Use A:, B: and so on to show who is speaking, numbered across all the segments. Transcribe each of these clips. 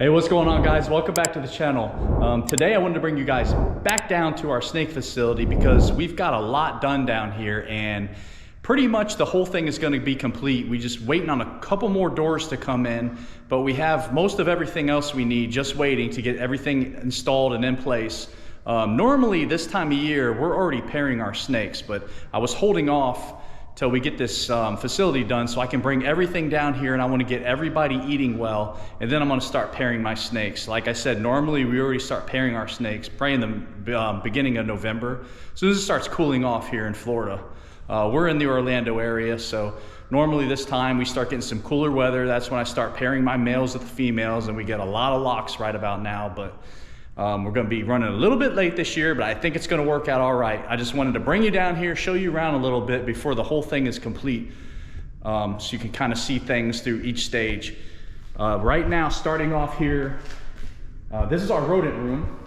A: Hey, what's going on, guys? Welcome back to the channel. Today I wanted to bring you guys back down to our snake facility because we've got a lot done down here and pretty much the whole thing is going to be complete. We're just waiting on a couple more doors to come in, but we have most of everything else we need, just waiting to get everything installed and in place. Normally this time of year we're already pairing our snakes, but I was holding off till we get this facility done so I can bring everything down here, and I want to get everybody eating well, and then I'm going to start pairing my snakes. Like I said, normally we already start pairing our snakes probably in the beginning of November. So this starts cooling off here in Florida. We're in the Orlando area, so normally this time we start getting some cooler weather. That's when I start pairing my males with the females, and we get a lot of locks right about now, but we're going to be running a little bit late this year, but I think it's going to work out all right. I just wanted to bring you down here, show you around a little bit before the whole thing is complete, so you can kind of see things through each stage. Right now, starting off here, this is our rodent room.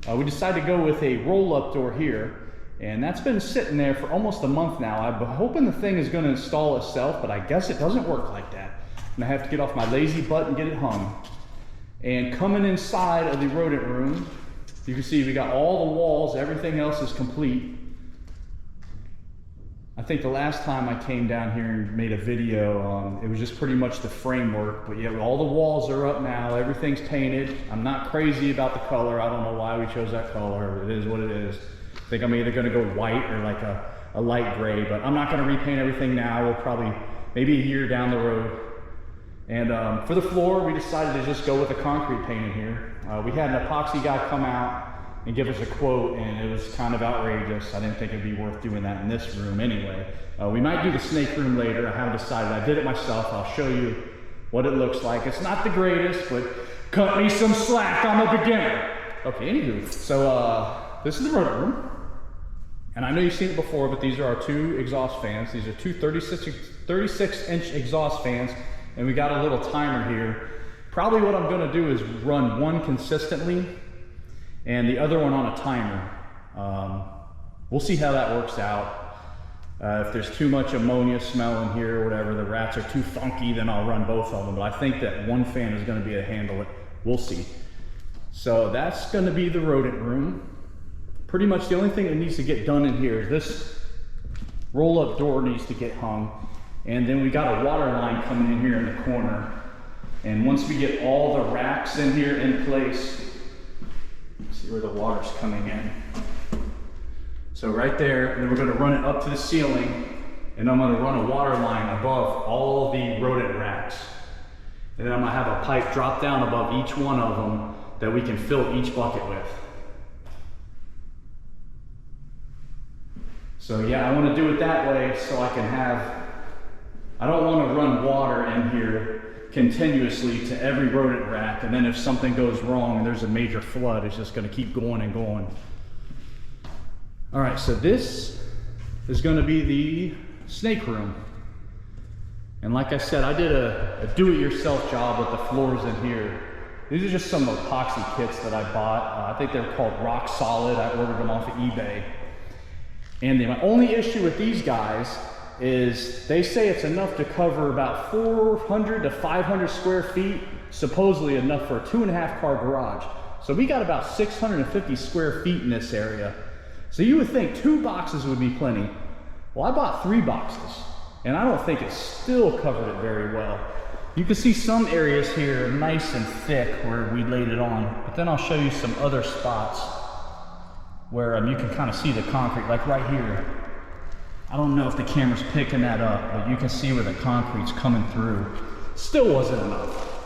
A: We decided to go with a roll-up door here, and that's been sitting there for almost a month now. I'm hoping the thing is going to install itself, but I guess it doesn't work like that. And I have to get off my lazy butt and get it hung. And coming inside of the rodent room, you can see we got all the walls, everything else is complete. I think the last time I came down here and made a video, it was just pretty much the framework, but yeah, all the walls are up now, everything's painted. I'm not crazy about the color. I don't know why we chose that color. It is what it is. I think I'm either gonna go white or like a light gray, but I'm not gonna repaint everything now. We'll probably, maybe a year down the road. And for the floor, we decided to just go with a concrete paint in here. We had an epoxy guy come out and give us a quote, and it was kind of outrageous. I didn't think it'd be worth doing that in this room anyway. We might do the snake room later. I haven't decided. I did it myself. I'll show you what it looks like. It's not the greatest, but cut me some slack. I'm a beginner. Okay, anywho. So this is the rodent room. And I know you've seen it before, but these are our two exhaust fans. These are two 36-inch exhaust fans. And we got a little timer here. Probably what I'm gonna do is run one consistently and the other one on a timer. We'll see how that works out. If there's too much ammonia smell in here or whatever, the rats are too funky, then I'll run both of them. But I think that one fan is gonna be able to handle it. We'll see. So that's gonna be the rodent room. Pretty much the only thing that needs to get done in here is this roll-up door needs to get hung. And then we got a water line coming in here in the corner. And once we get all the racks in here in place, see where the water's coming in. So right there, and then we're gonna run it up to the ceiling, and I'm gonna run a water line above all the rodent racks. And then I'm gonna have a pipe drop down above each one of them that we can fill each bucket with. So yeah, I wanna do it that way so I can have, I don't want to run water in here continuously to every rodent rack, and then if something goes wrong and there's a major flood, it's just going to keep going and going. All right, so this is going to be the snake room. And like I said, I did a do-it-yourself job with the floors in here. These are just some epoxy kits that I bought. I think they're called Rock Solid. I ordered them off of eBay. And my only issue with these guys is they say it's enough to cover about 400 to 500 square feet, supposedly enough for a 2.5 car garage. So we got about 650 square feet in this area. So you would think 2 boxes would be plenty. Well, I bought 3 boxes, and I don't think it still covered it very well. You can see some areas here nice and thick where we laid it on, but then I'll show you some other spots where you can kind of see the concrete, like right here. I don't know if the camera's picking that up, but you can see where the concrete's coming through. Still wasn't enough.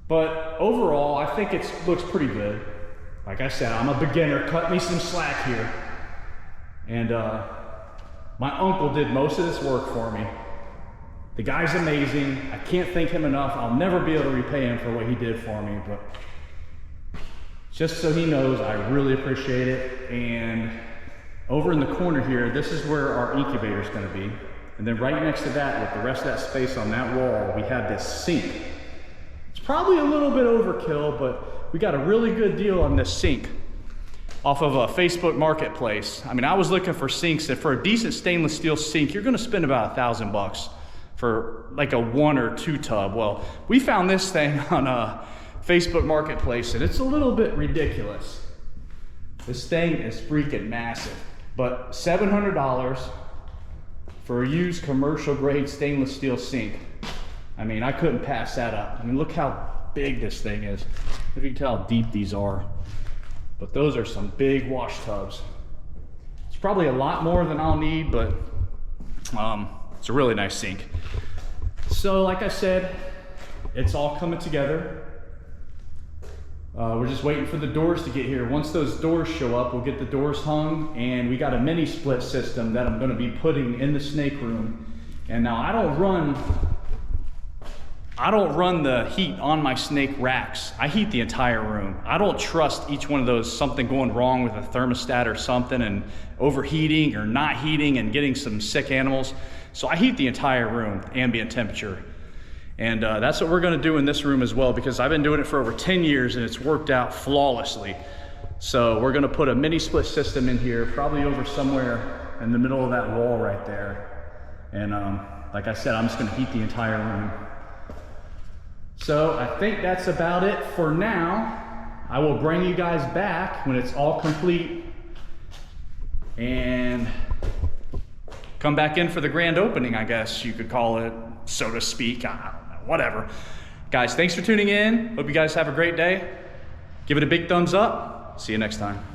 A: But overall, I think it looks pretty good. Like I said, I'm a beginner, cut me some slack here. And my uncle did most of this work for me. The guy's amazing. I can't thank him enough. I'll never be able to repay him for what he did for me, but just so he knows, I really appreciate it. And over in the corner here, this is where our incubator is going to be. And then right next to that, with the rest of that space on that wall, we have this sink. It's probably a little bit overkill, but we got a really good deal on this sink off of a Facebook Marketplace. I mean, I was looking for sinks, and for a decent stainless steel sink, you're going to spend about $1,000 for like a 1 or 2 tub. Well, we found this thing on Facebook Marketplace, and it's a little bit ridiculous. This thing is freaking massive, but $700 for a used commercial grade stainless steel sink. I mean, I couldn't pass that up. I mean, look how big this thing is. If you can tell how deep these are. But those are some big wash tubs. It's probably a lot more than I'll need, but it's a really nice sink. So like I said, it's all coming together. We're just waiting for the doors to get here. Once those doors show up, we'll get the doors hung, and we got a mini split system that I'm gonna be putting in the snake room. And now I don't run the heat on my snake racks. I heat the entire room. I don't trust each one of those, something going wrong with a thermostat or something and overheating or not heating and getting some sick animals. So I heat the entire room, ambient temperature. And that's what we're gonna do in this room as well, because I've been doing it for over 10 years and it's worked out flawlessly. So we're gonna put a mini split system in here, probably over somewhere in the middle of that wall right there. And like I said, I'm just gonna heat the entire room. So I think that's about it for now. I will bring you guys back when it's all complete and come back in for the grand opening, I guess you could call it, so to speak. I don't know, whatever. Guys, thanks for tuning in. Hope you guys have a great day. Give it a big thumbs up. See you next time.